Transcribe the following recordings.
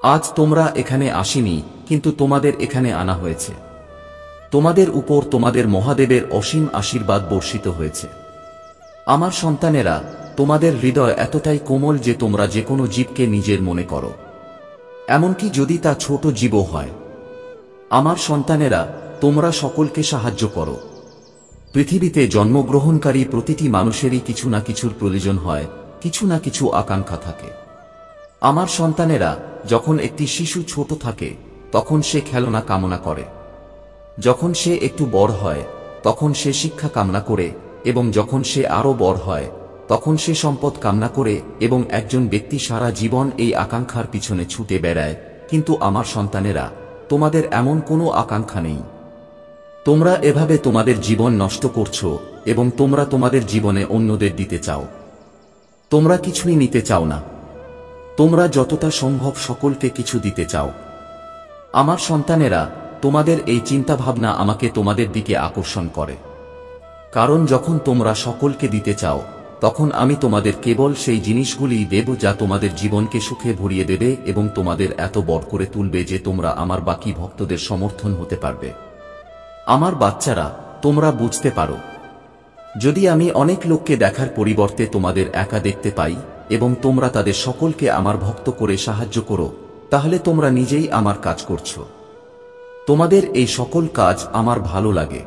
আজ তোমরা এখানে আসিনি, কিন্তু তোমাদের এখানে আনা হয়েছে। তোমাদের উপর তোমাদের মহাদেবের অসীম আশীর্বাদ বর্ষিত হয়েছে। আমার সন্তানেরা, তোমাদের হৃদয় এতটাই কোমল যে তোমরা যে কোনো জীবকে নিজের মনে করো, এমনকি যদি তা ছোট জীবও হয়। আমার সন্তানেরা, তোমরা সকলকে সাহায্য করো। পৃথিবীতে জন্মগ্রহণকারী প্রতিটি মানুষেরই কিছু না কিছুর প্রয়োজন হয়, কিছু না কিছু আকাঙ্ক্ষা থাকে। আমার সন্তানেরা, যখন একটি শিশু ছোট থাকে তখন সে খেলনা কামনা করে। যখন সে একটু বড় হয় তখন সে শিক্ষা কামনা করে, এবং যখন সে আরো বড় হয় তখন সে সম্পদ কামনা করে, এবং একজন ব্যক্তি সারা জীবন এই আকাঙ্ক্ষার পিছনে ছুটে বেড়ায়। কিন্তু আমার সন্তানেরা, তোমাদের এমন কোনো আকাঙ্ক্ষা নেই। তোমরা এভাবে তোমাদের জীবন নষ্ট করছো, এবং তোমরা তোমাদের জীবনে অন্যদের দিতে চাও। তোমরা কিছুই নিতে চাও না। তোমরা যতটা সম্ভব সকলকে কিছু দিতে চাও। আমার সন্তানেরা, তোমাদের এই চিন্তাভাবনা আমাকে তোমাদের দিকে আকর্ষণ করে। কারণ যখন তোমরা সকলকে দিতে চাও, তখন আমি তোমাদের কেবল সেই জিনিসগুলিই দেব যা তোমাদের জীবনকে সুখে ভরিয়ে দেবে এবং তোমাদের এত বড় করে তুলবে যে তোমরা আমার বাকি ভক্তদের সমর্থন হতে পারবে। আমার বাচ্চারা, তোমরা বুঝতে পারো, যদি আমি অনেক লোককে দেখার পরিবর্তে তোমাদের একা দেখতে পাই এবং তোমরা তাদের সকলকে আমার ভক্ত করে সাহায্য করো, তাহলে তোমরা নিজেই আমার কাজ করছো। তোমাদের এই সকল কাজ আমার ভালো লাগে।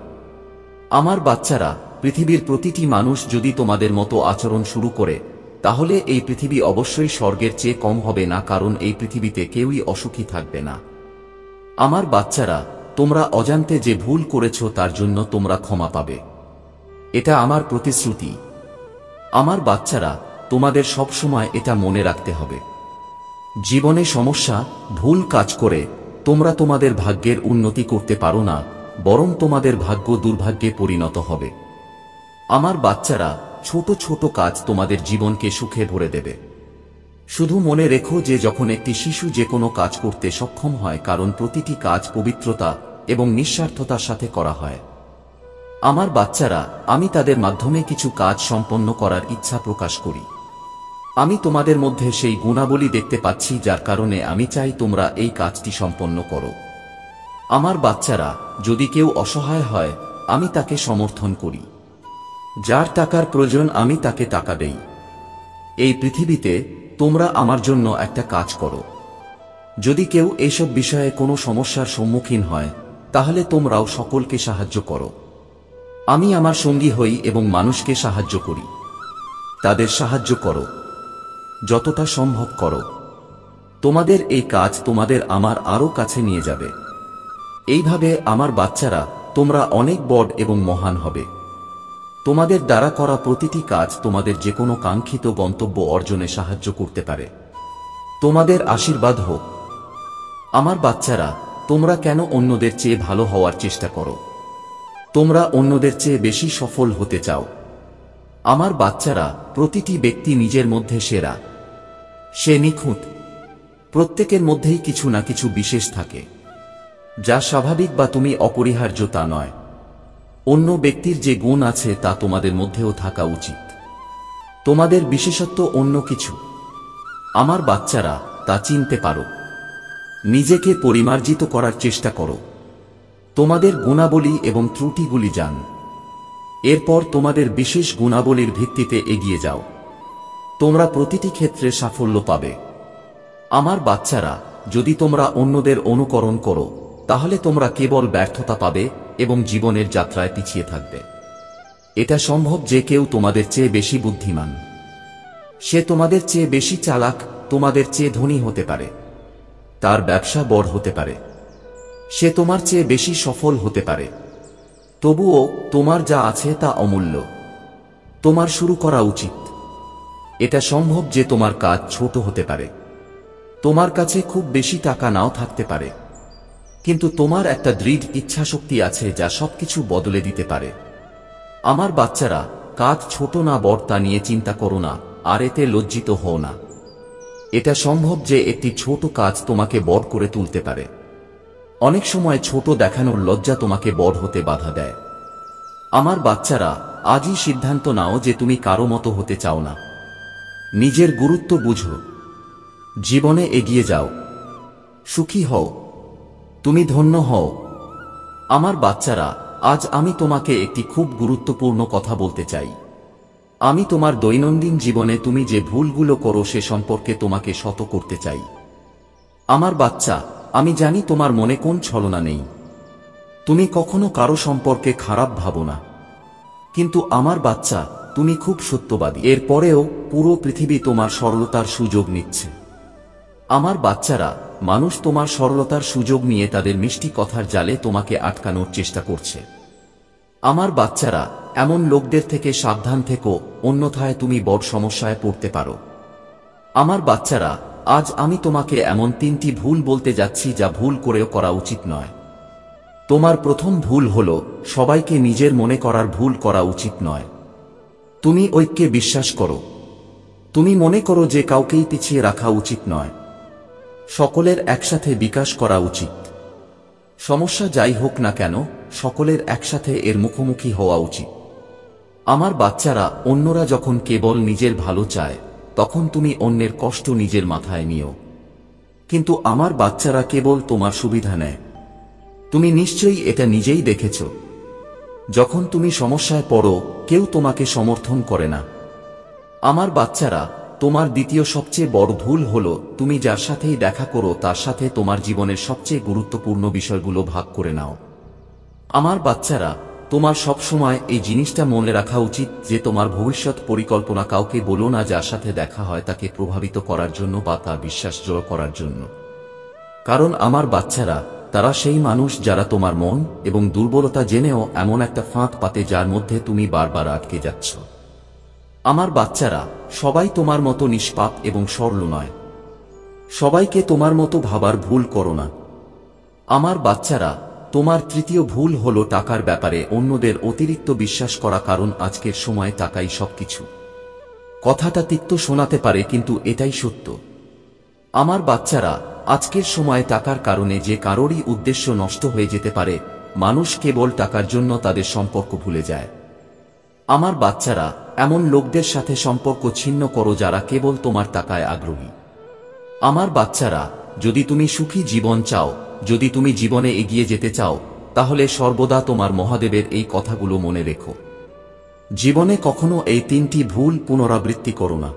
আমার বাচ্চারা, পৃথিবীর প্রতিটি মানুষ যদি তোমাদের মতো আচরণ শুরু করে, তাহলে এই পৃথিবী অবশ্যই স্বর্গের চেয়ে কম হবে না, কারণ এই পৃথিবীতে কেউই অসুখী থাকবে না। আমার বাচ্চারা, তোমরা অজান্তে যে ভুল করেছো তার জন্য তোমরা ক্ষমা পাবে। এটা আমার প্রতিশ্রুতি। আমার বাচ্চারা, তোমাদের সবসময় এটা মনে রাখতে হবে। জীবনে সমস্যা, ভুল কাজ করে তোমরা তোমাদের ভাগ্যের উন্নতি করতে পারো না, বরং তোমাদের ভাগ্য দুর্ভাগ্যে পরিণত হবে। আমার বাচ্চারা, ছোট ছোট কাজ তোমাদের জীবনকে সুখে ভরে দেবে। শুধু মনে রেখো যে যখন একটি শিশু যে কোনো কাজ করতে সক্ষম হয়, কারণ প্রতিটি কাজ পবিত্রতা এবং নিঃস্বার্থতার সাথে করা হয়। আমার বাচ্চারা, আমি তাদের মাধ্যমে কিছু কাজ সম্পন্ন করার ইচ্ছা প্রকাশ করি। আমি তোমাদের মধ্যে সেই গুণাবলী দেখতে পাচ্ছি যার কারণে আমি চাই তোমরা এই কাজটি সম্পন্ন করো। আমার বাচ্চারা, যদি কেউ অসহায় হয় আমি তাকে সমর্থন করি। যার টাকার প্রয়োজন আমি তাকে টাকা দেই। এই পৃথিবীতে তোমরা আমার জন্য একটা কাজ করো। যদি কেউ এইসব বিষয়ে কোনো সমস্যার সম্মুখীন হয়, তাহলে তোমরাও সকলকে সাহায্য করো। আমি আমার সঙ্গী হই এবং মানুষকে সাহায্য করি। তাদের সাহায্য করো, যতটা সম্ভব করো। তোমাদের এই কাজ তোমাদের আমার আরো কাছে নিয়ে যাবে। এইভাবে আমার বাচ্চারা, তোমরা অনেক বড় এবং মহান হবে। তোমাদের দ্বারা করা প্রতিটি কাজ তোমাদের যে কোনো কাঙ্ক্ষিত গন্তব্য অর্জনে সাহায্য করতে পারে। তোমাদের আশীর্বাদ হোক। আমার বাচ্চারা, তোমরা কেন অন্যদের চেয়ে ভালো হওয়ার চেষ্টা করো? তোমরা অন্যদের চেয়ে বেশি সফল হতে চাও। আমার বাচ্চারা, প্রতিটি ব্যক্তি নিজের মধ্যে সেরা। সে নিখুঁত। প্রত্যেকের মধ্যেই কিছু না কিছু বিশেষ থাকে, যা স্বাভাবিক বা তুমি অপরিহার্য তা নয়। অন্য ব্যক্তির যে গুণ আছে তা তোমাদের মধ্যেও থাকা উচিত। তোমাদের বিশেষত্ব অন্য কিছু। আমার বাচ্চারা, তা চিনতে পারো। নিজেকে পরিমার্জিত করার চেষ্টা করো। তোমাদের গুণাবলী এবং ত্রুটিগুলি জান। এরপর তোমাদের বিশেষ গুণাবলীর ভিত্তিতে এগিয়ে যাও। তোমরা প্রতিটি ক্ষেত্রে সাফল্য পাবে। আমার বাচ্চারা, যদি তোমরা অন্যদের অনুকরণ করো, তাহলে তোমরা কেবল ব্যর্থতা পাবে এবং জীবনের যাত্রায় পিছিয়ে থাকবে। এটা সম্ভব যে কেউ তোমাদের চেয়ে বেশি বুদ্ধিমান। সে তোমাদের চেয়ে বেশি চালাক, তোমাদের চেয়ে ধনী হতে পারে। তার ব্যবসা বড় হতে পারে। সে তোমার চেয়ে বেশি সফল হতে পারে। তবুও তোমার যা আছে তা অমূল্য। তোমার শুরু করা উচিত। এটা সম্ভব যে তোমার কাজ ছোট হতে পারে। তোমার কাছে খুব বেশি টাকা নাও থাকতে পারে, কিন্তু তোমার একটা দৃঢ় ইচ্ছাশক্তি আছে যা সবকিছু বদলে দিতে পারে। আমার বাচ্চারা, কাজ ছোট না বড় তা নিয়ে চিন্তা করো না, আর এতে লজ্জিত হও না। এটা সম্ভব যে একটি ছোট কাজ তোমাকে বড় করে তুলতে পারে। অনেক সময় ছোট দেখানোর লজ্জা তোমাকে বড় হতে বাধা দেয়। আমার বাচ্চারা, আজই সিদ্ধান্ত নাও যে তুমি কারো মতো হতে চাও না। নিজের গুরুত্ব বুঝো। জীবনে এগিয়ে যাও। সুখী হও, তুমি ধন্য হও। আমার বাচ্চারা, আজ আমি তোমাকে একটি খুব গুরুত্বপূর্ণ কথা বলতে চাই। আমি তোমার দৈনন্দিন জীবনে তুমি যে ভুলগুলো করো সে সম্পর্কে তোমাকে শত করতে চাই। আমার বাচ্চা, আমি জানি তোমার মনে কোন ছলনা নেই। তুমি কখনো কারো সম্পর্কে খারাপ ভাবো না। কিন্তু আমার বাচ্চা, তুমি খুব সত্যবাদী। এরপরেও পুরো পৃথিবী তোমার সরলতার সুযোগ নিচ্ছে। আমার বাচ্চারা, মানুষ তোমার সরলতার সুযোগ নিয়ে তাদের মিষ্টি কথার জালে তোমাকে আটকানোর চেষ্টা করছে। আমার বাচ্চারা, এমন লোকদের থেকে সাবধান থেকো, অন্যথায় তুমি বড় সমস্যায় পড়তে পারো। আমার বাচ্চারা, আজ আমি তোমাকে এমন 3টি ভুল বলতে যাচ্ছি যা ভুল করেও করা উচিত নয়। তোমার প্রথম ভুল হলো সবাইকে নিজের মনে করার ভুল করা উচিত নয়। তুমি ঐক্যে বিশ্বাস করো। তুমি মনে করো যে কাউকেই পিছিয়ে রাখা উচিত নয়। সকলের একসাথে বিকাশ করা উচিত। সমস্যা যাই হোক না কেন, সকলের একসাথে এর মুখোমুখি হওয়া উচিত। আমার বাচ্চারা, অন্যরা যখন কেবল নিজের ভালো চায় তখন তুমি অন্যের কষ্ট নিজের মাথায় নিও। কিন্তু আমার বাচ্চারা কেবল তোমার সুবিধা নেয়। তুমি নিশ্চয়ই এটা নিজেই দেখেছ। যখন তুমি সমস্যায় পড়ো, কেউ তোমাকে সমর্থন করে না। আমার বাচ্চারা, তোমার দ্বিতীয় সবচেয়ে বড় ভুল হলো তুমি যার সাথেই দেখা করো তার সাথে তোমার জীবনের সবচেয়ে গুরুত্বপূর্ণ বিষয়গুলো ভাগ করে নাও। আমার বাচ্চারা, তোমার সবসময় এই জিনিসটা মনে রাখা উচিত যে তোমার ভবিষ্যৎ পরিকল্পনা কাউকে বলো না যার সাথে দেখা হয় তাকে প্রভাবিত করার জন্য বা তার বিশ্বাস জোড় করার জন্য। কারণ আমার বাচ্চারা, তারা সেই মানুষ যারা তোমার মন এবং দুর্বলতা জেনেও এমন একটা ফাঁদ পাতে যার মধ্যে তুমি বারবার আটকে যাচ্ছ। আমার বাচ্চারা, সবাই তোমার মতো নিষ্পাপ এবং সরল নয়। সবাইকে তোমার মতো ভাবার ভুল করো না। আমার বাচ্চারা, তোমার তৃতীয় ভুল হলো টাকার ব্যাপারে অন্যদের অতিরিক্ত বিশ্বাস করা, কারণ আজকের সময়ে টাকাই সবকিছু। কথাটা তিক্ত শোনাতে পারে কিন্তু এটাই সত্য। আমার বাচ্চারা, আজকের সময়ে টাকার কারণে যে কারোরই উদ্দেশ্য নষ্ট হয়ে যেতে পারে। মানুষ কেবল টাকার জন্য তাদের সম্পর্ক ভুলে যায়। আমার বাচ্চারা, এমন লোকদের সাথে সম্পর্ক ছিন্ন করো যারা কেবল তোমার টাকায় আগ্রহী। আমার বাচ্চারা, যদি তুমি সুখী জীবন চাও, যদি তুমি জীবনে এগিয়ে যেতে চাও, তাহলে সর্বদা তোমার মহাদেবের এই কথাগুলো মনে রেখো। জীবনে কখনো এই 3টি ভুল পুনরাবৃত্তি করো না।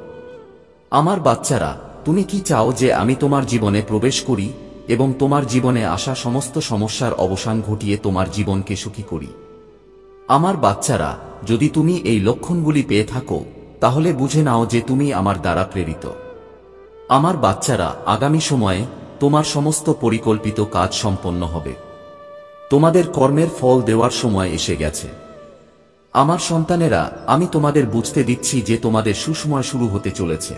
আমার বাচ্চারা, তুমি কি চাও যে আমি তোমার জীবনে প্রবেশ করি এবং তোমার জীবনে আসা সমস্ত সমস্যার অবসান ঘটিয়ে তোমার জীবনকে সুখী করি? আমার বাচ্চারা, যদি তুমি এই লক্ষণগুলি পেয়ে থাকো তাহলে বুঝে নাও যে তুমি আমার দ্বারা প্রেরিত। আমার বাচ্চারা, আগামী সময়ে তোমার সমস্ত পরিকল্পিত কাজ সম্পন্ন হবে। তোমাদের কর্মের ফল দেওয়ার সময় এসে গেছে। আমার সন্তানেরা, আমি তোমাদের বুঝতে দিচ্ছি যে তোমাদের সুসময় শুরু হতে চলেছে।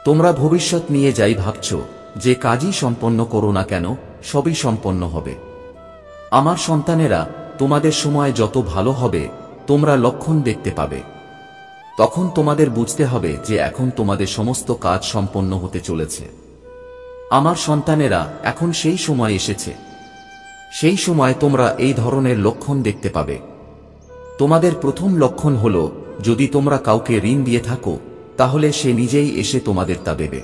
তোমরা ভবিষ্যৎ নিয়ে যাই ভাবছ, যে কাজই সম্পন্ন করো না কেন সবই সম্পন্ন হবে। আমার সন্তানেরা, তোমাদের সময় যত ভালো হবে তোমরা লক্ষণ দেখতে পাবে। তখন তোমাদের বুঝতে হবে যে এখন তোমাদের সমস্ত কাজ সম্পন্ন হতে চলেছে। আমার সন্তানেরা, এখন সেই সময় এসেছে। সেই সময় তোমরা এই ধরনের লক্ষণ দেখতে পাবে। তোমাদের প্রথম লক্ষণ হল, যদি তোমরা কাউকে ঋণ দিয়ে থাকো তাহলে সে নিজেই এসে তোমাদের তা দেবে।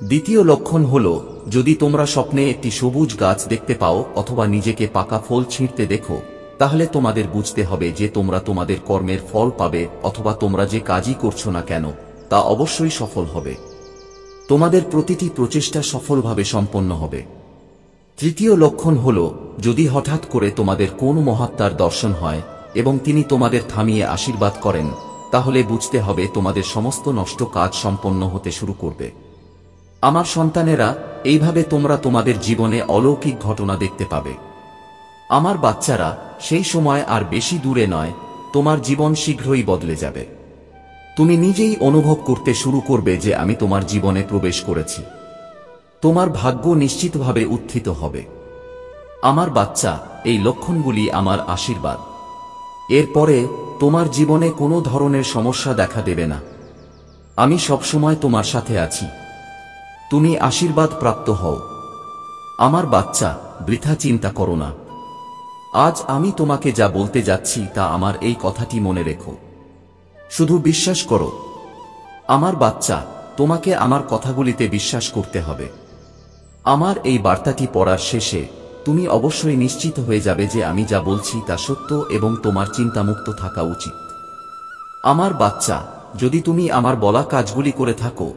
দ্বিতীয় লক্ষণ হল, যদি তোমরা স্বপ্নে একটি সবুজ গাছ দেখতে পাও অথবা নিজেকে পাকা ফল ছিঁড়তে দেখো, তাহলে তোমাদের বুঝতে হবে যে তোমরা তোমাদের কর্মের ফল পাবে অথবা তোমরা যে কাজই করছো না কেন তা অবশ্যই সফল হবে। তোমাদের প্রতিটি প্রচেষ্টা সফলভাবে সম্পন্ন হবে। তৃতীয় লক্ষণ হল, যদি হঠাৎ করে তোমাদের কোনো মহাত্মার দর্শন হয় এবং তিনি তোমাদের থামিয়ে আশীর্বাদ করেন, তাহলে বুঝতে হবে তোমাদের সমস্ত নষ্ট কাজ সম্পন্ন হতে শুরু করবে। আমার সন্তানেরা, এইভাবে তোমরা তোমাদের জীবনে অলৌকিক ঘটনা দেখতে পাবে। আমার বাচ্চারা, সেই সময় আর বেশি দূরে নয়, তোমার জীবন শীঘ্রই বদলে যাবে। তুমি নিজেই অনুভব করতে শুরু করবে যে আমি তোমার জীবনে প্রবেশ করেছি। তোমার ভাগ্য নিশ্চিতভাবে উত্থিত হবে। আমার বাচ্চা, এই লক্ষণগুলি আমার আশীর্বাদ। এরপরে তোমার জীবনে কোনো ধরনের সমস্যা দেখা দেবে না। আমি সবসময় তোমার সাথে আছি। তুমি আশীর্বাদ প্রাপ্ত হও। আমার বাচ্চা, বৃথা চিন্তা করো না। আজ আমি তোমাকে যা বলতে যাচ্ছি তা আমার এই কথাটি মনে রেখো। শুধু বিশ্বাস করো। আমার বাচ্চা, তোমাকে আমার কথাগুলিতে বিশ্বাস করতে হবে। আমার এই বার্তাটি পড়ার শেষে তুমি অবশ্যই নিশ্চিত হয়ে যাবে যে আমি যা বলছি তা সত্য এবং তোমার চিন্তামুক্ত থাকা উচিত। আমার বাচ্চা, যদি তুমি আমার বলা কাজগুলি করে থাকো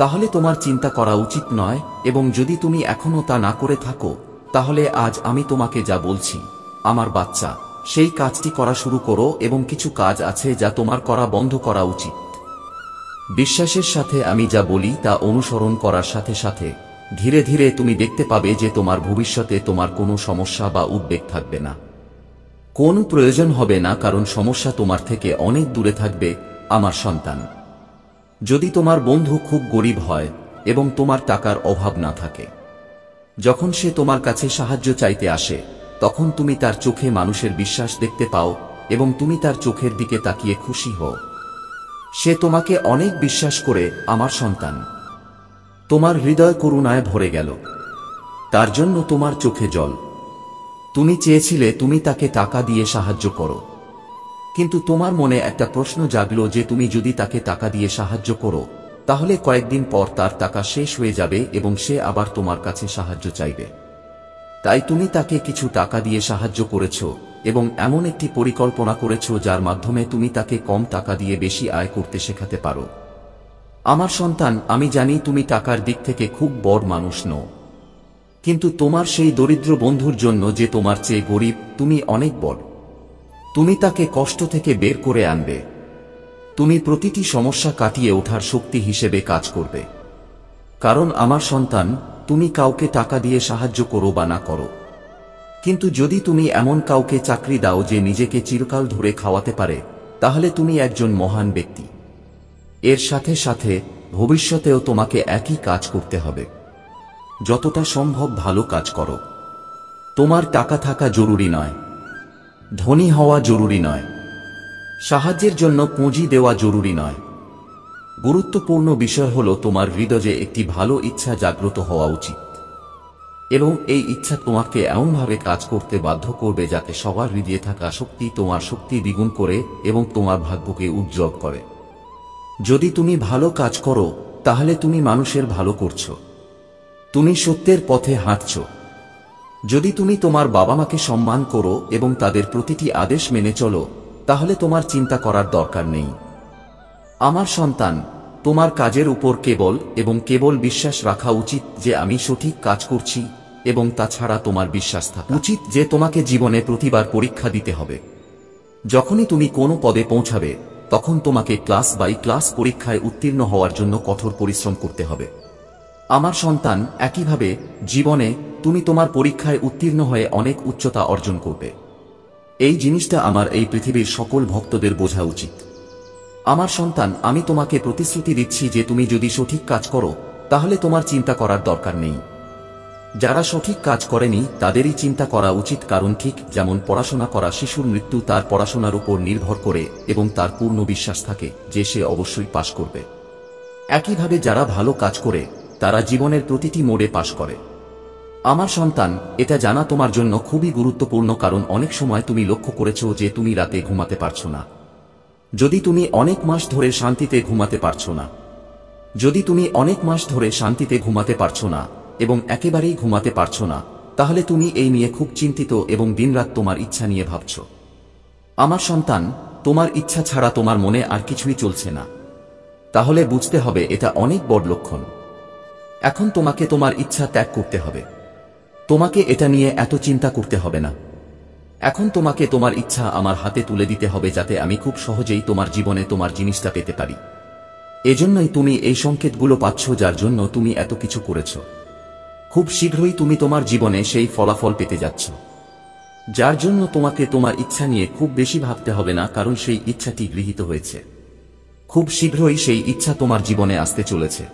তাহলে তোমার চিন্তা করা উচিত নয়, এবং যদি তুমি এখনো তা না করে থাকো তাহলে আজ আমি তোমাকে যা বলছি আমার বাচ্চা, সেই কাজটি করা শুরু করো, এবং কিছু কাজ আছে যা তোমার করা বন্ধ করা উচিত। বিশ্বাসের সাথে আমি যা বলি তা অনুসরণ করার সাথে সাথে ধীরে ধীরে তুমি দেখতে পাবে যে তোমার ভবিষ্যতে তোমার কোনো সমস্যা বা উদ্বেগ থাকবে না, কোনো প্রয়োজন হবে না, কারণ সমস্যা তোমার থেকে অনেক দূরে থাকবে। আমার সন্তান, যদি তোমার বন্ধু খুব গরিব হয় এবং তোমার টাকার অভাব না থাকে, যখন সে তোমার কাছে সাহায্য চাইতে আসে তখন তুমি তার চোখে মানুষের বিশ্বাস দেখতে পাও এবং তুমি তার চোখের দিকে তাকিয়ে খুশি হও। সে তোমাকে অনেক বিশ্বাস করে। আমার সন্তান, তোমার হৃদয় করুণায় ভরে গেল, তার জন্য তোমার চোখে জল। তুমি চেয়েছিলে তুমি তাকে টাকা দিয়ে সাহায্য করো, কিন্তু তোমার মনে একটা প্রশ্ন জাগলো যে তুমি যদি তাকে টাকা দিয়ে সাহায্য করো তাহলে কয়েকদিন পর তার টাকা শেষ হয়ে যাবে এবং সে আবার তোমার কাছে সাহায্য চাইবে। তাই তুমি তাকে কিছু টাকা দিয়ে সাহায্য করেছো এবং এমন একটি পরিকল্পনা করেছো যার মাধ্যমে তুমি তাকে কম টাকা দিয়ে বেশি আয় করতে শেখাতে পারো। আমার সন্তান, আমি জানি তুমি টাকার দিক থেকে খুব বড় মানুষ নও, কিন্তু তোমার সেই দরিদ্র বন্ধুর জন্য যে তোমার চেয়ে গরিব, তুমি অনেক বড়। তুমি তাকে কষ্ট থেকে বের করে আনবে। তুমি প্রতিটি সমস্যা কাটিয়ে ওঠার শক্তি হিসেবে কাজ করবে। কারণ আমার সন্তান, তুমি কাউকে টাকা দিয়ে সাহায্য করো বা না করো, কিন্তু যদি তুমি এমন কাউকে চাকরি দাও যে নিজেকে চিরকাল ধরে খাওয়াতে পারে, তাহলে তুমি একজন মহান ব্যক্তি। এর সাথে সাথে ভবিষ্যতেও তোমাকে একই কাজ করতে হবে। যতটা সম্ভব ভালো কাজ করো। তোমার টাকা থাকা জরুরি নয়, ধনী হওয়া জরুরি নয়, সাহায্যের জন্য পুঁজি দেওয়া জরুরি নয়। গুরুত্বপূর্ণ বিষয় হল তোমার হৃদয়ে একটি ভালো ইচ্ছা জাগ্রত হওয়া উচিত, এবং এই ইচ্ছা তোমাকে এমনভাবে কাজ করতে বাধ্য করবে যাতে সবার হৃদয়ে থাকা শক্তি তোমার শক্তি দ্বিগুণ করে এবং তোমার ভাগ্যকে উজ্জ্বল করে। যদি তুমি ভালো কাজ করো তাহলে তুমি মানুষের ভালো করছো, তুমি সত্যের পথে হাঁটছ। যদি তুমি তোমার বাবা মাকে সম্মান করো এবং তাদের প্রতিটি আদেশ মেনে চলো, তাহলে তোমার চিন্তা করার দরকার নেই। আমার সন্তান, তোমার কাজের উপর কেবল এবং কেবল বিশ্বাস রাখা উচিত যে আমি সঠিক কাজ করছি, এবং তাছাড়া তোমার বিশ্বাস থাকা উচিত যে তোমাকে জীবনে প্রতিবার পরীক্ষা দিতে হবে। যখনই তুমি কোনো পদে পৌঁছাবে তখন তোমাকে ক্লাস বাই ক্লাস পরীক্ষায় উত্তীর্ণ হওয়ার জন্য কঠোর পরিশ্রম করতে হবে। আমার সন্তান, একইভাবে জীবনে তুমি তোমার পরীক্ষায় উত্তীর্ণ হয়ে অনেক উচ্চতা অর্জন করবে। এই জিনিসটা আমার এই পৃথিবীর সকল ভক্তদের বোঝা উচিত। আমার সন্তান, আমি তোমাকে প্রতিশ্রুতি দিচ্ছি যে তুমি যদি সঠিক কাজ করো তাহলে তোমার চিন্তা করার দরকার নেই। যারা সঠিক কাজ করেনি তাদেরই চিন্তা করা উচিত, কারণ ঠিক যেমন পড়াশোনা করা শিশুর মৃত্যু তার পড়াশোনার উপর নির্ভর করে এবং তার পূর্ণ বিশ্বাস থাকে যে সে অবশ্যই পাশ করবে, একইভাবে যারা ভালো কাজ করে তারা জীবনের প্রতিটি মোড়ে পাশ করে। আমার সন্তান, এটা জানা তোমার জন্য খুবই গুরুত্বপূর্ণ, কারণ অনেক সময় তুমি লক্ষ্য করেছো যে তুমি রাতে ঘুমাতে পারছো না। যদি তুমি অনেক মাস ধরে শান্তিতে ঘুমাতে পারছো না, যদি তুমি অনেক মাস ধরে শান্তিতে ঘুমাতে পারছো না এবং একেবারেই ঘুমাতে পারছো না, তাহলে তুমি এই নিয়ে খুব চিন্তিত এবং দিনরাত তোমার ইচ্ছা নিয়ে ভাবছ। আমার সন্তান, তোমার ইচ্ছা ছাড়া তোমার মনে আর কিছুই চলছে না, তাহলে বুঝতে হবে এটা অনেক বড় লক্ষণ। এখন তোমাকে তোমার ইচ্ছা ত্যাগ করতে হবে। তোমাকে এটা নিয়ে এত চিন্তা করতে হবে না। এখন তোমাকে তোমার ইচ্ছা আমার হাতে তুলে দিতে হবে যাতে আমি খুব সহজেই তোমার জীবনে তোমার জিনিসটা পেতে পারি। এজন্যই তুমি এই সংকেতগুলো পাচ্ছ যার জন্য তুমি এত কিছু করেছ। খুব শীঘ্রই তুমি তোমার জীবনে সেই ফলাফল পেতে যাচ্ছ, যার জন্য তোমাকে তোমার ইচ্ছা নিয়ে খুব বেশি ভাবতে হবে না, কারণ সেই ইচ্ছাটি গৃহীত হয়েছে। খুব শীঘ্রই সেই ইচ্ছা তোমার জীবনে আসতে চলেছে,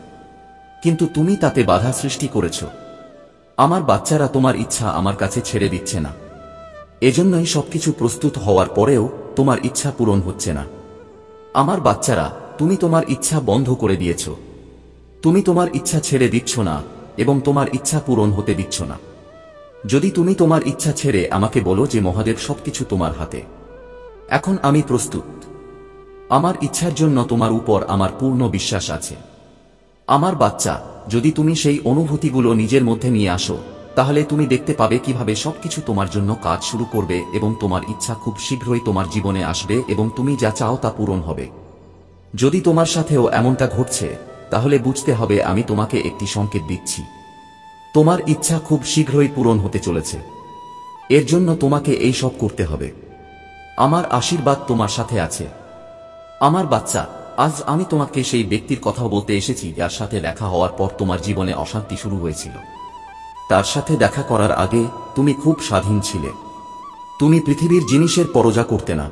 কিন্তু তুমি তাতে বাধা সৃষ্টি করেছ। আমার বাচ্চারা তোমার ইচ্ছা আমার কাছে ছেড়ে দিচ্ছে না, এজন্যই সবকিছু প্রস্তুত হওয়ার পরেও তোমার ইচ্ছা পূরণ হচ্ছে না। আমার বাচ্চারা, তুমি তোমার ইচ্ছা বন্ধ করে দিয়েছ, তুমি তোমার ইচ্ছা ছেড়ে দিচ্ছ না এবং তোমার ইচ্ছা পূরণ হতে দিচ্ছ না। যদি তুমি তোমার ইচ্ছা ছেড়ে আমাকে বলো যে মহাদেব সবকিছু তোমার হাতে, এখন আমি প্রস্তুত, আমার ইচ্ছার জন্য তোমার উপর আমার পূর্ণ বিশ্বাস আছে। আমার বাচ্চা, যদি তুমি সেই অনুভূতিগুলো নিজের মধ্যে নিয়ে আসো, তাহলে তুমি দেখতে পাবে কিভাবে সবকিছু তোমার জন্য কাজ শুরু করবে এবং তোমার ইচ্ছা খুব শীঘ্রই তোমার জীবনে আসবে এবং তুমি যা চাও তা পূরণ হবে। যদি তোমার সাথেও এমনটা ঘটছে, তাহলে বুঝতে হবে আমি তোমাকে একটি সংকেত দিচ্ছি। তোমার ইচ্ছা খুব শীঘ্রই পূরণ হতে চলেছে। এর জন্য তোমাকে এই সব করতে হবে। আমার আশীর্বাদ তোমার সাথে আছে। আমার বাচ্চা, আজ আমি তোমাকে সেই ব্যক্তির কথা বলতে এসেছি যার সাথে দেখা হওয়ার পর তোমার জীবনে অশান্তি শুরু হয়েছিল। তার সাথে দেখা করার আগে তুমি খুব স্বাধীন ছিলে। তুমি পৃথিবীর জিনিসের পরোয়া করতে না।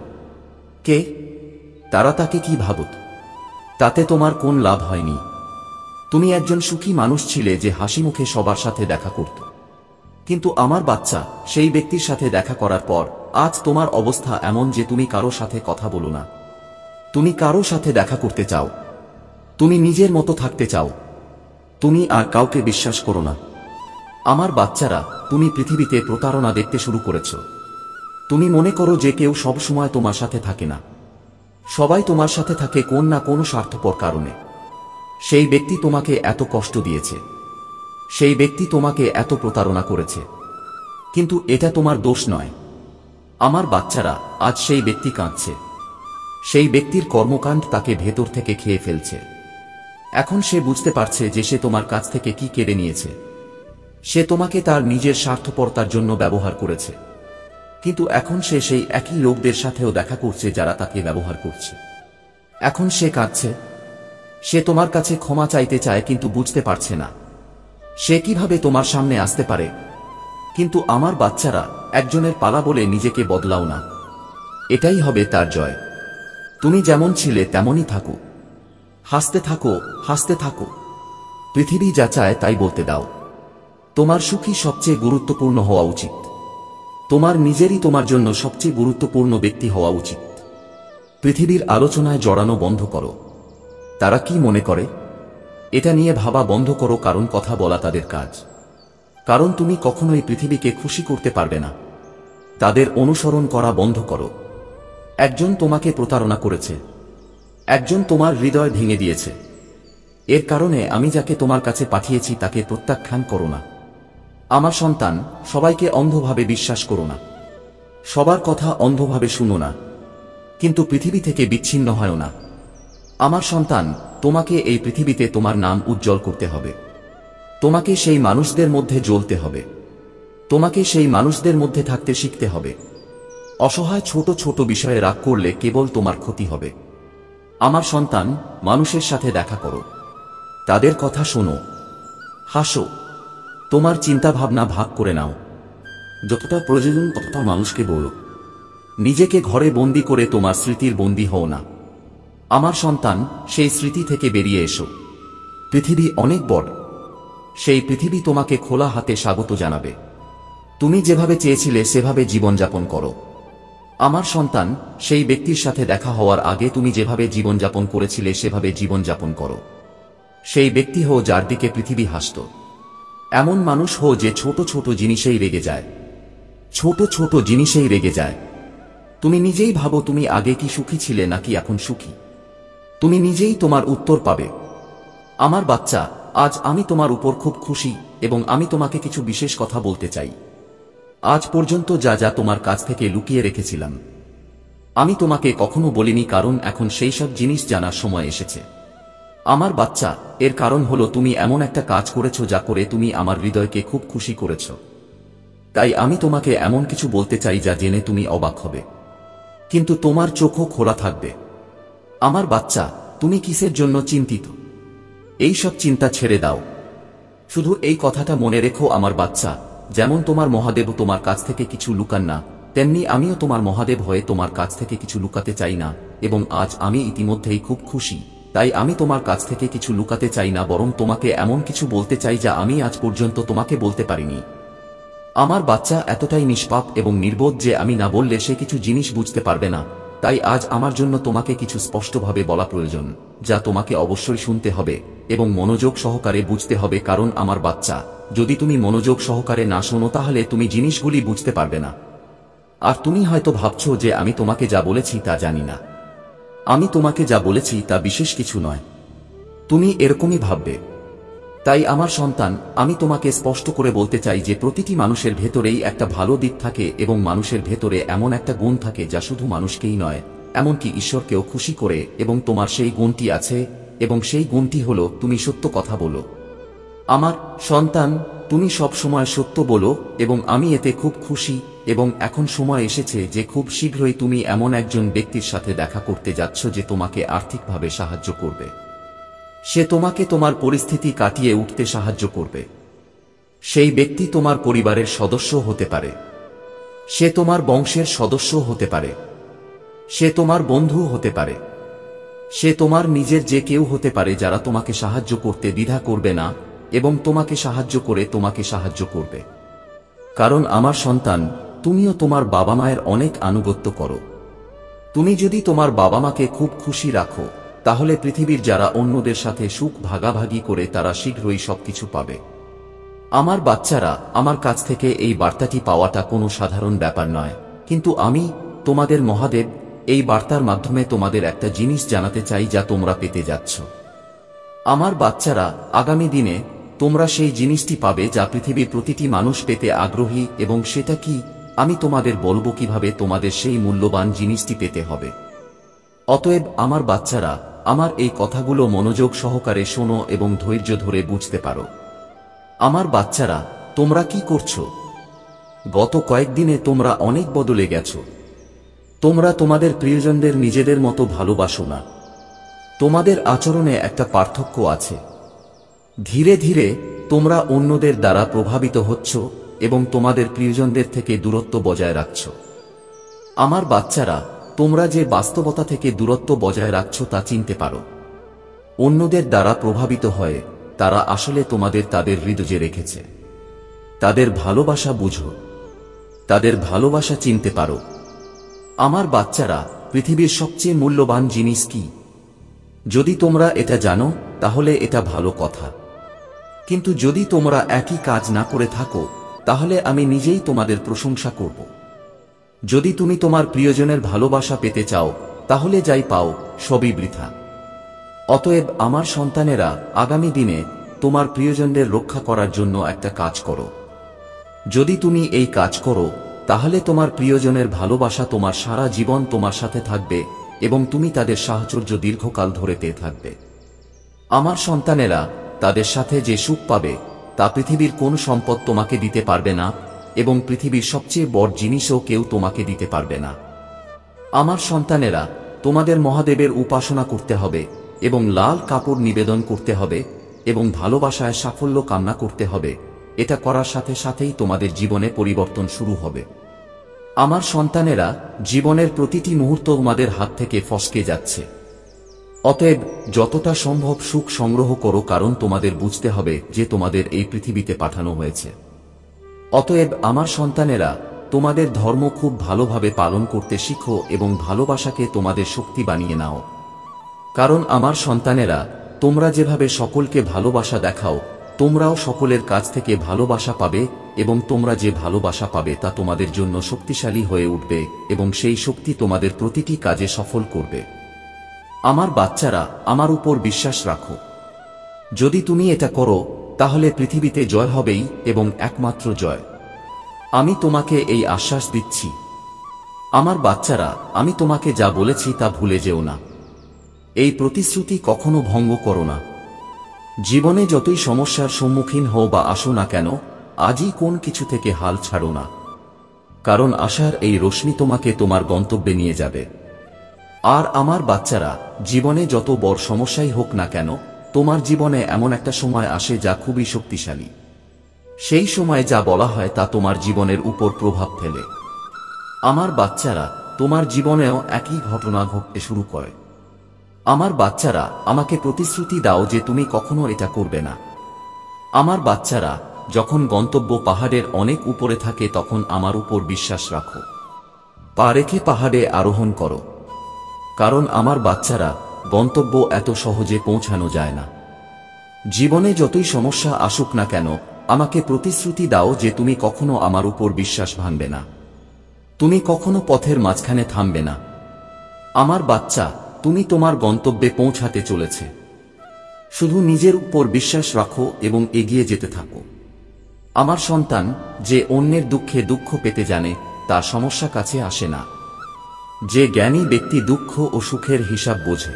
কে তারা, তাকে কি ভাবত, তাতে তোমার কোন লাভ হয়নি। তুমি একজন সুখী মানুষ ছিলে যে হাসি মুখে সবার সাথে দেখা করত। কিন্তু আমার বাচ্চা, সেই ব্যক্তির সাথে দেখা করার পর আজ তোমার অবস্থা এমন যে তুমি কারো সাথে কথা বলো না। তুমি কারো সাথে দেখা করতে চাও, তুমি নিজের মতো থাকতে চাও, তুমি আর কাউকে বিশ্বাস করো না। আমার বাচ্চারা, তুমি পৃথিবীতে প্রতারণা দেখতে শুরু করেছ। তুমি মনে করো যে কেউ সব সময় তোমার সাথে থাকে না। সবাই তোমার সাথে থাকে কোন না কোনো স্বার্থপর কারণে। সেই ব্যক্তি তোমাকে এত কষ্ট দিয়েছে, সেই ব্যক্তি তোমাকে এত প্রতারণা করেছে, কিন্তু এটা তোমার দোষ নয়। আমার বাচ্চারা, আজ সেই ব্যক্তি কাঁদছে। সেই ব্যক্তির কর্মকাণ্ড তাকে ভেতর থেকে খেয়ে ফেলছে। এখন সে বুঝতে পারছে যে সে তোমার কাছ থেকে কি কেড়ে নিয়েছে। সে তোমাকে তার নিজের স্বার্থপরতার জন্য ব্যবহার করেছে, কিন্তু এখন সে সেই একই লোকদের সাথেও দেখা করছে যারা তাকে ব্যবহার করছে। এখন সে কাঁদছে। সে তোমার কাছে ক্ষমা চাইতে চায় কিন্তু বুঝতে পারছে না সে কিভাবে তোমার সামনে আসতে পারে। কিন্তু আমার বাচ্চারা, একজনের পালা বলে নিজেকে বদলাও না। এটাই হবে তার জয়। তুমি যেমন ছিলে তেমনই থাকো। হাসতে থাকো, হাসতে থাকো। পৃথিবী যা চায় তাই বলতে দাও। তোমার সুখী সবচেয়ে গুরুত্বপূর্ণ হওয়া উচিত। তোমার নিজেরই তোমার জন্য সবচেয়ে গুরুত্বপূর্ণ ব্যক্তি হওয়া উচিত। পৃথিবীর আলোচনায় জড়ানো বন্ধ করো। তারা কি মনে করে এটা নিয়ে ভাবা বন্ধ করো, কারণ কথা বলা তাদের কাজ। কারণ তুমি কখনোই পৃথিবীকে খুশি করতে পারবে না। তাদের অনুসরণ করা বন্ধ করো। একজন তোমাকে প্রতারণা করেছে, একজন তোমার হৃদয় ভেঙে দিয়েছে। এর কারণে আমি যাকে তোমার কাছে পাঠিয়েছি তাকে প্রত্যাখ্যান করো না। আমার সন্তান, সবাইকে অন্ধভাবে বিশ্বাস করো না। সবার কথা অন্ধভাবে শুনো না, কিন্তু পৃথিবী থেকে বিচ্ছিন্ন হয় না। আমার সন্তান, তোমাকে এই পৃথিবীতে তোমার নাম উজ্জ্বল করতে হবে। তোমাকে সেই মানুষদের মধ্যে জ্বলতে হবে। তোমাকে সেই মানুষদের মধ্যে থাকতে শিখতে হবে। অসহায় ছোট ছোট বিষয়ে রাগ করলে কেবল তোমার ক্ষতি হবে। আমার সন্তান, মানুষের সাথে দেখা করো, তাদের কথা শোনো, হাসো, তোমার চিন্তাভাবনা ভাগ করে নাও। যতটা প্রয়োজন ততটা মানুষকে বলো। নিজেকে ঘরে বন্দি করে তোমার স্মৃতির বন্দী হও না। আমার সন্তান, সেই স্মৃতি থেকে বেরিয়ে এসো। পৃথিবী অনেক বড়। সেই পৃথিবী তোমাকে খোলা হাতে স্বাগত জানাবে। তুমি যেভাবে চেয়েছিলে সেভাবে জীবনযাপন করো। আমার সন্তান, সেই ব্যক্তির সাথে দেখা হওয়ার আগে তুমি যেভাবে জীবনযাপন করেছিলে সেভাবে জীবনযাপন করো। সেই ব্যক্তি হও যার দিকে পৃথিবী হাসত। এমন মানুষ হও যে ছোট ছোট জিনিসেই রেগে যায়। ছোট ছোট জিনিসেই রেগে যায়। তুমি নিজেই ভাবো তুমি আগে কি সুখী ছিলে নাকি এখন সুখী। তুমি নিজেই তোমার উত্তর পাবে। আমার বাচ্চা, আজ আমি তোমার উপর খুব খুশি এবং আমি তোমাকে কিছু বিশেষ কথা বলতে চাই। আজ পর্যন্ত যা যা তোমার কাছ থেকে লুকিয়ে রেখেছিলাম আমি তোমাকে কখনো বলিনি, কারণ এখন সেই সব জিনিস জানার সময় এসেছে। আমার বাচ্চা, এর কারণ হলো তুমি এমন একটা কাজ করেছো যা করে তুমি আমার হৃদয়কে খুব খুশি করেছ। তাই আমি তোমাকে এমন কিছু বলতে চাই যা জেনে তুমি অবাক হবে, কিন্তু তোমার চোখও খোলা থাকবে। আমার বাচ্চা, তুমি কিসের জন্য চিন্তিত? এই সব চিন্তা ছেড়ে দাও। শুধু এই কথাটা মনে রেখো আমার বাচ্চা, যেমন তোমার মহাদেব তোমার কাছ থেকে কিছু লুকান না, তেমনি আমিও তোমার মহাদেব হয়ে তোমার কাছ থেকে কিছু লুকাতে চাই না। এবং আজ আমি ইতিমধ্যেই খুব খুশি, তাই আমি তোমার কাছ থেকে কিছু লুকাতে চাই না, বরং তোমাকে এমন কিছু বলতে চাই যা আমি আজ পর্যন্ত তোমাকে বলতে পারিনি। আমার বাচ্চা এতটাই নিষ্পাপ এবং নির্বোধ যে আমি না বললে সে কিছু জিনিস বুঝতে পারবে না। তাই আজ আমার জন্য তোমাকে কিছু স্পষ্টভাবে বলা প্রয়োজন, যা তোমাকে অবশ্যই শুনতে হবে এবং মনোযোগ সহকারে বুঝতে হবে। কারণ আমার বাচ্চা, যদি তুমি মনোযোগ সহকারে না শোনো তাহলে তুমি জিনিসগুলি বুঝতে পারবে না। আর তুমি হয়তো ভাবছো যে আমি তোমাকে যা বলেছি তা জানি না। আমি তোমাকে যা বলেছি তা বিশেষ কিছু নয়। তুমি এরকমই ভাববে। তাই আমার সন্তান, আমি তোমাকে স্পষ্ট করে বলতে চাই যে প্রতিটি মানুষের ভেতরেই একটা ভালো দিক থাকে এবং মানুষের ভেতরে এমন একটা গুণ থাকে যা শুধু মানুষকেই নয়, এমনকি ঈশ্বরকেও খুশি করে, এবং তোমার সেই গুণটি আছে, এবং সেই গুণটি হলো তুমি সত্য কথা বলো। আমার সন্তান, তুমি সব সময় সত্য বলো এবং আমি এতে খুব খুশি। এবং এখন সময় এসেছে যে খুব শীঘ্রই তুমি এমন একজন ব্যক্তির সাথে দেখা করতে যাচ্ছ যে তোমাকে আর্থিকভাবে সাহায্য করবে। সে তোমাকে তোমার পরিস্থিতি কাটিয়ে উঠতে সাহায্য করবে। সেই ব্যক্তি তোমার পরিবারের সদস্য হতে পারে, সে তোমার বংশের সদস্য হতে পারে, সে তোমার বন্ধু হতে পারে, সে তোমার নিজের যে কেউ হতে পারে, যারা তোমাকে সাহায্য করতে দ্বিধা করবে না এবং তোমাকে সাহায্য করে তোমাকে সাহায্য করবে। কারণ আমার সন্তান, তুমিও তোমার বাবা মায়ের অনেক আনুগত্য করো। তুমি যদি তোমার বাবা মাকে খুব খুশি রাখো, তাহলে পৃথিবীর যারা অন্যদের সাথে সুখ ভাগাভাগি করে তারা শীঘ্রই সবকিছু পাবে। আমার বাচ্চারা, আমার কাছ থেকে এই বার্তাটি পাওয়াটা কোনো সাধারণ ব্যাপার নয়, কিন্তু আমি, তোমাদের মহাদেব, এই বার্তার মাধ্যমে তোমাদের একটা জিনিস জানাতে চাই যা তোমরা পেতে যাচ্ছ। আমার বাচ্চারা, আগামী দিনে তোমরা সেই জিনিসটি পাবে যা পৃথিবীর প্রতিটি মানুষ পেতে আগ্রহী, এবং সেটা কি আমি তোমাদের বলবো কিভাবে তোমাদের সেই মূল্যবান জিনিসটি পেতে হবে। অতএব আমার বাচ্চারা, আমার এই কথাগুলো মনোযোগ সহকারে শোনো এবং ধৈর্য ধরে বুঝতে পারো। আমার বাচ্চারা, তোমরা কি করছো? গত কয়েকদিনে তোমরা অনেক বদলে গেছো। তোমরা তোমাদের প্রিয়জনদের নিজেদের মতো ভালোবাসো না। তোমাদের আচরণে একটা পার্থক্য আছে। ধীরে ধীরে তোমরা অন্যদের দ্বারা প্রভাবিত হচ্ছ এবং তোমাদের প্রিয়জনদের থেকে দূরত্ব বজায় রাখছ। আমার বাচ্চারা, তোমরা যে বাস্তবতা থেকে দূরত্ব বজায় রাখছ তা চিনতে পারো। অন্যদের দ্বারা প্রভাবিত হয়ে তারা আসলে তোমাদের তাদের হৃদয়ে রেখেছে। তাদের ভালোবাসা বুঝো, তাদের ভালোবাসা চিনতে পারো। আমার বাচ্চারা, পৃথিবীর সবচেয়ে মূল্যবান জিনিস কি? যদি তোমরা এটা জানো তাহলে এটা ভালো কথা, কিন্তু যদি তোমরা একই কাজ না করে থাকো তাহলে আমি নিজেই তোমাদের প্রশংসা করব। যদি তুমি তোমার প্রিয়জনের ভালোবাসা পেতে চাও তাহলে যাই পাও সবই বৃথা। অতএব আমার সন্তানেরা, আগামী দিনে তোমার প্রিয়জনদের রক্ষা করার জন্য একটা কাজ করো। যদি তুমি এই কাজ করো তাহলে তোমার প্রিয়জনের ভালোবাসা তোমার সারা জীবন তোমার সাথে থাকবে এবং তুমি তাদের সাহচর্য দীর্ঘকাল ধরে পেয়ে থাকবে। আমার সন্তানেরা, তাদের সাথে যে সুখ পাবে তা পৃথিবীর কোন সম্পদ তোমাকে দিতে পারবে না, এবং পৃথিবীর সবচেয়ে বড় জিনিসও কেউ তোমাকে দিতে পারবে না। আমার সন্তানেরা, তোমাদের মহাদেবের উপাসনা করতে হবে এবং লাল কাপড় নিবেদন করতে হবে এবং ভালোবাসায় সাফল্য কামনা করতে হবে। এটা করার সাথে সাথেই তোমাদের জীবনে পরিবর্তন শুরু হবে। আমার সন্তানেরা, জীবনের প্রতিটি মুহূর্ত তোমাদের হাত থেকে ফসকে যাচ্ছে। অতএব যতটা সম্ভব সুখ সংগ্রহ করো, কারণ তোমাদের বুঝতে হবে যে তোমাদের এই পৃথিবীতে পাঠানো হয়েছে। অতএব আমার সন্তানেরা, তোমাদের ধর্ম খুব ভালোভাবে পালন করতে শিখো এবং ভালোবাসাকে তোমাদের শক্তি বানিয়ে নাও। কারণ আমার সন্তানেরা, তোমরা যেভাবে সকলকে ভালোবাসা দেখাও, তোমরাও সকলের কাছ থেকে ভালোবাসা পাবে এবং তোমরা যে ভালোবাসা পাবে তা তোমাদের জন্য শক্তিশালী হয়ে উঠবে এবং সেই শক্তি তোমাদের প্রতিটি কাজে সফল করবে। আমার বাচ্চারা, আমার উপর বিশ্বাস রাখো। যদি তুমি এটা করো তাহলে পৃথিবীতে জয় হবেই এবং একমাত্র জয়। আমি তোমাকে এই আশ্বাস দিচ্ছি। আমার বাচ্চারা, আমি তোমাকে যা বলেছি তা ভুলে যেও না। এই প্রতিশ্রুতি কখনো ভঙ্গ করো না। জীবনে যতই সমস্যার সম্মুখীন হও বা আসো না কেন, আজই কোন কিছু থেকে হাল ছাড়ো না, কারণ আশার এই রশ্মি তোমাকে তোমার গন্তব্যে নিয়ে যাবে। আর আমার বাচ্চারা, জীবনে যত বড় সমস্যাই হোক না কেন, তোমার জীবনে এমন একটা সময় আসে যা খুবই শক্তিশালী। সেই সময় যা বলা হয় তা তোমার জীবনের উপর প্রভাব ফেলে। আমার বাচ্চারা, তোমার জীবনেও একই ঘটনা ঘটতে শুরু করে। আমার বাচ্চারা, আমাকে প্রতিশ্রুতি দাও যে তুমি কখনো এটা করবে না। আমার বাচ্চারা, যখন গন্তব্য পাহাড়ের অনেক উপরে থাকে তখন আমার উপর বিশ্বাস রাখো। পা রেখে পাহাড়ে আরোহণ করো। কারণ আমার বাচ্চারা, গন্তব্য এত সহজে পৌঁছানো যায় না। জীবনে যতই সমস্যা আসুক না কেন, আমাকে প্রতিশ্রুতি দাও যে তুমি কখনো আমার উপর বিশ্বাস ভাঙবে না। তুমি কখনো পথের মাঝখানে থামবে না। আমার বাচ্চা, তুমি তোমার গন্তব্যে পৌঁছাতে চলেছে। শুধু নিজের উপর বিশ্বাস রাখো এবং এগিয়ে যেতে থাকো। আমার সন্তান, যে অন্যের দুঃখে দুঃখ পেতে জানে তার সমস্যা কাছে আসে না। যে জ্ঞানী ব্যক্তি দুঃখ ও সুখের হিসাব বোঝে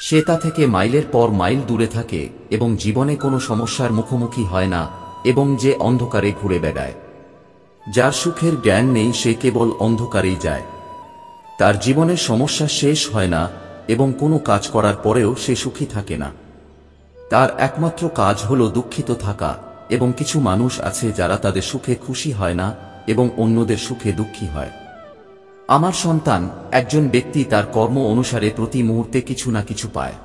সে তা থেকে মাইলের পর মাইল দূরে থাকে এবং জীবনে কোনো সমস্যার মুখোমুখি হয় না, এবং যে অন্ধকারে ঘুরে বেড়ায়, যার সুখের জ্ঞান নেই, সে কেবল অন্ধকারেই যায়। তার জীবনের সমস্যা শেষ হয় না এবং কোনো কাজ করার পরেও সে সুখী থাকে না। তার একমাত্র কাজ হলো দুঃখিত থাকা, এবং কিছু মানুষ আছে যারা তাদের সুখে খুশি হয় না এবং অন্যদের সুখে দুঃখী হয়। আমার সন্তান, একজন ব্যক্তি তার কর্ম অনুসারে প্রতি মুহূর্তে কিছু না কিছু পায়।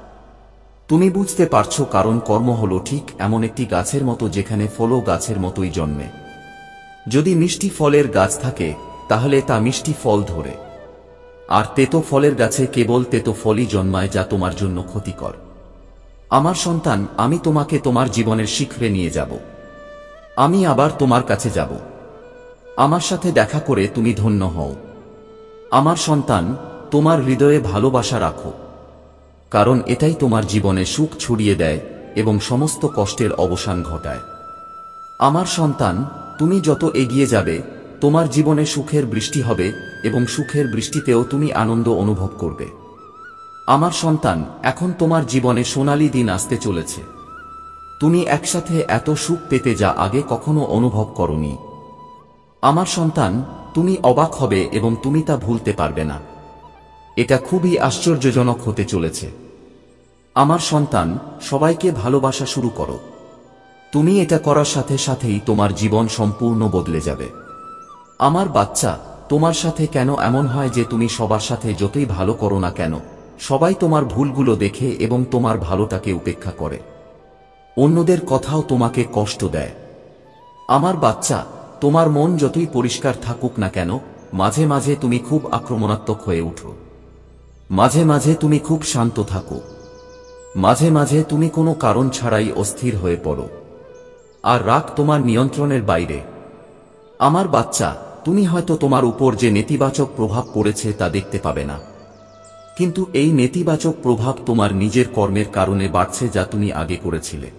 তুমি বুঝতে পারছো, কারণ কর্ম হলো ঠিক এমন একটি গাছের মতো যেখানে ফলও গাছের মতোই জন্মে। যদি মিষ্টি ফলের গাছ থাকে তাহলে তা মিষ্টি ফল ধরে, আর তেতো ফলের গাছে কেবল তেতো ফলই জন্মায়, যা তোমার জন্য ক্ষতিকর। আমার সন্তান, আমি তোমাকে তোমার জীবনের শিখরে নিয়ে যাব। আমি আবার তোমার কাছে যাব। আমার সাথে দেখা করে তুমি ধন্য হও। আমার সন্তান, তোমার হৃদয়ে ভালোবাসা রাখো, কারণ এটাই তোমার জীবনে সুখ ছড়িয়ে দেয় এবং সমস্ত কষ্টের অবসান ঘটায়। আমার সন্তান, তুমি যত এগিয়ে যাবে তোমার জীবনে সুখের বৃষ্টি হবে এবং সুখের বৃষ্টিতেও তুমি আনন্দ অনুভব করবে। আমার সন্তান, এখন তোমার জীবনে সোনালী দিন আসতে চলেছে। তুমি একসাথে এত সুখ পেতে যা আগে কখনো অনুভব করনি। আমার সন্তান, তুমি অবাক হবে এবং তুমি তা ভুলতে পারবে না। এটা খুবই আশ্চর্যজনক হতে চলেছে। আমার সন্তান, সবাইকে ভালোবাসা শুরু করো। তুমি এটা করার সাথে সাথেই তোমার জীবন সম্পূর্ণ বদলে যাবে। আমার বাচ্চা, তোমার সাথে কেন এমন হয় যে তুমি সবার সাথে যতই ভালো করো না কেন, সবাই তোমার ভুলগুলো দেখে এবং তোমার ভালোটাকে উপেক্ষা করে। অন্যদের কথাও তোমাকে কষ্ট দেয়। আমার বাচ্চা, তোমার মন যতই পরিষ্কার থাকুক না কেন, মাঝে মাঝে তুমি খুব আক্রমণাত্মক হয়ে ওঠো। মাঝে মাঝে তুমি খুব শান্ত থাকো। মাঝে মাঝে তুমি কোনো কারণ ছাড়াই অস্থির হয়ে পড়ো, আর রাগ তোমার নিয়ন্ত্রণের বাইরে। আমার বাচ্চা, তুমি হয়তো তোমার উপর যে নেতিবাচক প্রভাব পড়েছে তা দেখতে পাবে না, কিন্তু এই নেতিবাচক প্রভাব তোমার নিজের কর্মের কারণে বাড়ছে যা তুমি আগে করেছিলে।